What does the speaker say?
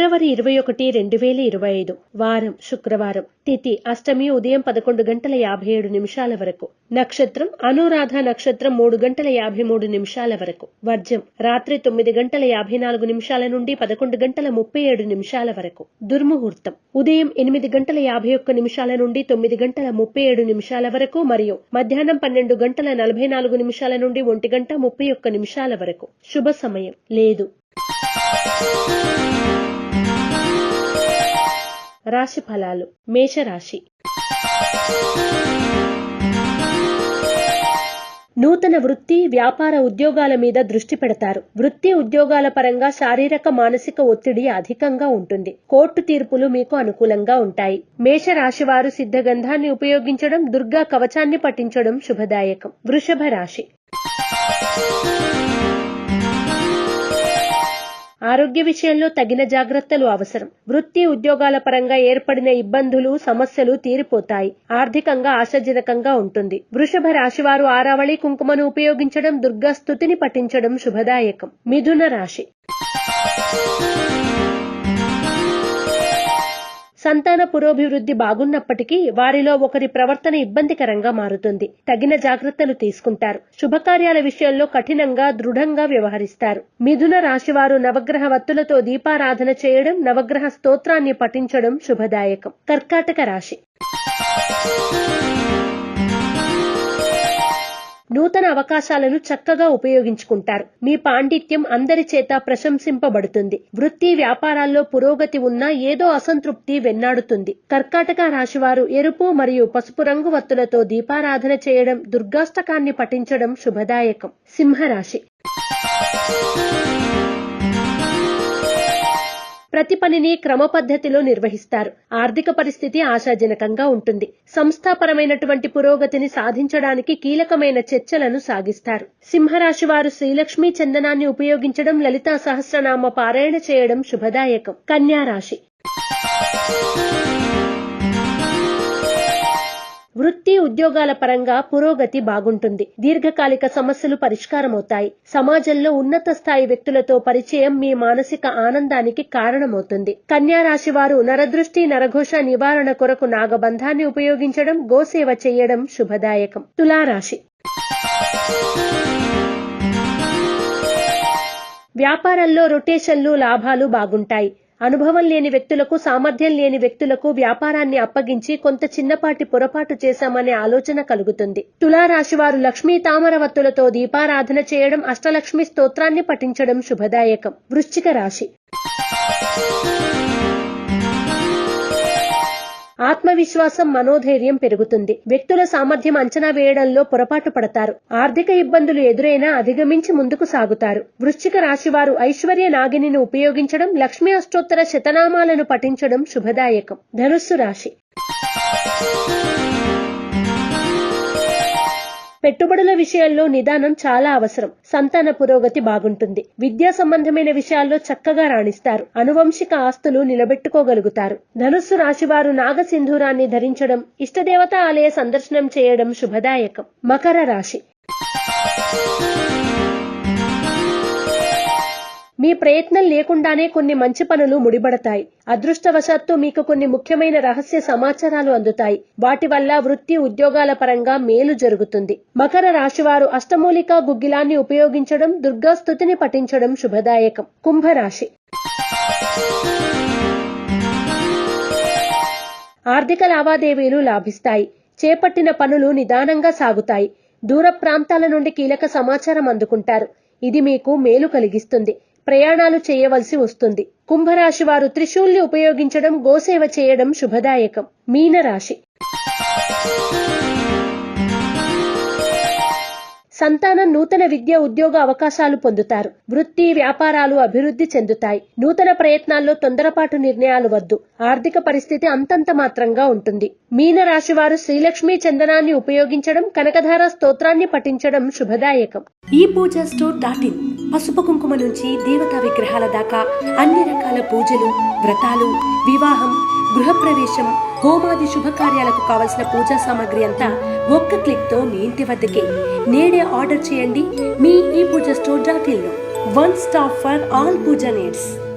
ఫిబ్రవరి 21, 2025 వారం శుక్రవారం. తిథి అష్టమి ఉదయం 11:57 వరకు. నక్షత్రం అనురాధ నక్షత్రం 3:53 వరకు. వర్జం రాత్రి 9:54 నుండి 11:37 వరకు. దుర్ముహూర్తం ఉదయం 8:51 నుండి 9:37 వరకు మరియు మధ్యాహ్నం 12:44 నుండి 1:31 వరకు. శుభ సమయం లేదు. రాశి ఫలాలు. మేషరాశి. నూతన వృత్తి, వ్యాపార ఉద్యోగాల మీద దృష్టి పెడతారు. వృత్తి ఉద్యోగాల పరంగా శారీరక మానసిక ఒత్తిడి అధికంగా ఉంటుంది. కోర్టు తీర్పులు మీకు అనుకూలంగా ఉంటాయి. మేషరాశి వారు సిద్ధగంధాన్ని ఉపయోగించడం, దుర్గా కవచాన్ని పఠించడం శుభదాయకం. వృషభ రాశి. ఆరోగ్య విషయంలో తగిన జాగ్రత్తలు అవసరం. వృత్తి ఉద్యోగాల పరంగా ఏర్పడిన ఇబ్బందులు, సమస్యలు తీరిపోతాయి. ఆర్థికంగా ఆశాజనకంగా ఉంటుంది. వృషభ రాశివారు ఆరావళి కుంకుమను ఉపయోగించడం, దుర్గా స్తుతిని పఠించడం శుభదాయకం. మిథున రాశి. సంతాన పురోభివృద్ధి బాగున్నప్పటికీ వారిలో ఒకరి ప్రవర్తన ఇబ్బందికరంగా మారుతుంది. తగిన జాగ్రత్తలు తీసుకుంటారు. శుభకార్యాల విషయంలో కఠినంగా, దృఢంగా వ్యవహరిస్తారు. మిథున రాశివారు నవగ్రహ వత్తులతో దీపారాధన చేయడం, నవగ్రహ స్తోత్రాన్ని పఠించడం శుభదాయకం. కర్కాటక రాశి. నూతన అవకాశాలను చక్కగా ఉపయోగించుకుంటారు. మీ పాండిత్యం అందరి చేత ప్రశంసింపబడుతుంది. వృత్తి వ్యాపారాల్లో పురోగతి ఉన్నా ఏదో అసంతృప్తి వెన్నాడుతుంది. కర్కాటక రాశివారు ఎరుపు మరియు పసుపు రంగు వత్తులతో దీపారాధన చేయడం, దుర్గాష్టకాన్ని పఠించడం శుభదాయకం. సింహరాశి. ప్రతి పనిని క్రమ పద్ధతిలో నిర్వహిస్తారు. ఆర్థిక పరిస్థితి ఆశాజనకంగా ఉంటుంది. సంస్థాపరమైనటువంటి పురోగతిని సాధించడానికి కీలకమైన చర్చలను సాగిస్తారు. సింహరాశి వారు శ్రీలక్ష్మీ చందనాన్ని ఉపయోగించడం, లలితా సహస్రనామ పారాయణ చేయడం శుభదాయకం. కన్యా రాశి. వృత్తి ఉద్యోగాల పరంగా పురోగతి బాగుంటుంది. దీర్ఘకాలిక సమస్యలు పరిష్కారమవుతాయి. సమాజంలో ఉన్నత స్థాయి వ్యక్తులతో పరిచయం మీ మానసిక ఆనందానికి కారణమవుతుంది. కన్యా రాశి వారు నరదృష్టి, నరఘోష నివారణ కొరకు నాగబంధాన్ని ఉపయోగించడం, గోసేవ చేయడం శుభదాయకం. తులారాశి. వ్యాపారంలో రొటేషన్లు, లాభాలు బాగుంటాయి. అనుభవం లేని వ్యక్తులకు, సామర్థ్యం లేని వ్యక్తులకు వ్యాపారాన్ని అప్పగించి కొంత చిన్నపాటి పొరపాటు చేశామనే ఆలోచన కలుగుతుంది. తులారాశి వారు లక్ష్మీ తామరవత్తులతో దీపారాధన చేయడం, అష్టలక్ష్మి స్తోత్రాన్ని పఠించడం శుభదాయకం. వృశ్చిక రాశి. ఆత్మవిశ్వాసం, మనోధైర్యం పెరుగుతుంది. వ్యక్తుల సామర్థ్యం అంచనా వేయడంలో పొరపాటు పడతారు. ఆర్థిక ఇబ్బందులు ఎదురైనా అధిగమించి ముందుకు సాగుతారు. వృశ్చిక రాశి వారు ఐశ్వర్య నాగిని ఉపయోగించడం, లక్ష్మీ అష్టోత్తర శతనామాలను పఠించడం శుభదాయకం. ధనుస్సు రాశి. పెట్టుబడుల విషయాల్లో నిదానం చాలా అవసరం. సంతాన పురోగతి బాగుంటుంది. విద్యా సంబంధమైన విషయాల్లో చక్కగా రాణిస్తారు. అనువంశిక ఆస్తులు నిలబెట్టుకోగలుగుతారు. ధనుస్సు రాశివారు నాగసింధూరాన్ని ధరించడం, ఇష్టదేవత ఆలయ సందర్శనం చేయడం శుభదాయకం. మకర రాశి. మీ ప్రయత్నం లేకుండానే కొన్ని మంచి పనులు ముడిపడతాయి. అదృష్టవశాత్తు మీకు కొన్ని ముఖ్యమైన రహస్య సమాచారాలు అందుతాయి. వాటి వల్ల వృత్తి ఉద్యోగాల పరంగా మేలు జరుగుతుంది. మకర రాశివారు అష్టమూలికా గుగ్గిలాన్ని ఉపయోగించడం, దుర్గా స్తుతిని పఠించడం శుభదాయకం. కుంభరాశి. ఆర్థిక లావాదేవీలు లాభిస్తాయి. చేపట్టిన పనులు నిదానంగా సాగుతాయి. దూర ప్రాంతాల నుండి కీలక సమాచారం అందుకుంటారు. ఇది మీకు మేలు కలిగిస్తుంది. ప్రయాణాలు చేయవలసి వస్తుంది. కుంభరాశి వారు త్రిశూల్ని ఉపయోగించడం, గోసేవ చేయడం శుభదాయకం. మీనరాశి. సంతానం నూతన విద్య, ఉద్యోగ అవకాశాలు పొందుతారు. వృత్తి వ్యాపారాలు అభివృద్ధి చెందుతాయి. నూతన ప్రయత్నాల్లో తొందరపాటు నిర్ణయాలు వద్దు. ఆర్థిక పరిస్థితి అంతంత మాత్రంగా ఉంటుంది. మీనరాశి వారు శ్రీలక్ష్మీ చందనాన్ని ఉపయోగించడం, కనకధార స్తోత్రాన్ని పఠించడం శుభదాయకం. ఈ పూజా స్టోర్.in పసుపు కుంకుమ నుంచి దేవతా విగ్రహాల దాకా అన్ని రకాల పూజలు, వ్రతాలు, వివాహం, గృహప్రవేశం, హోమాది శుభకార్యాలకు కావలసిన పూజా సామాగ్రి అంతా ఒక్క క్లిక్ తో మీ ఇంటి వద్దకే. నేడే ఆర్డర్ చేయండి మీ ఈ పూజా స్టోర్.in లో. One stop for all puja needs.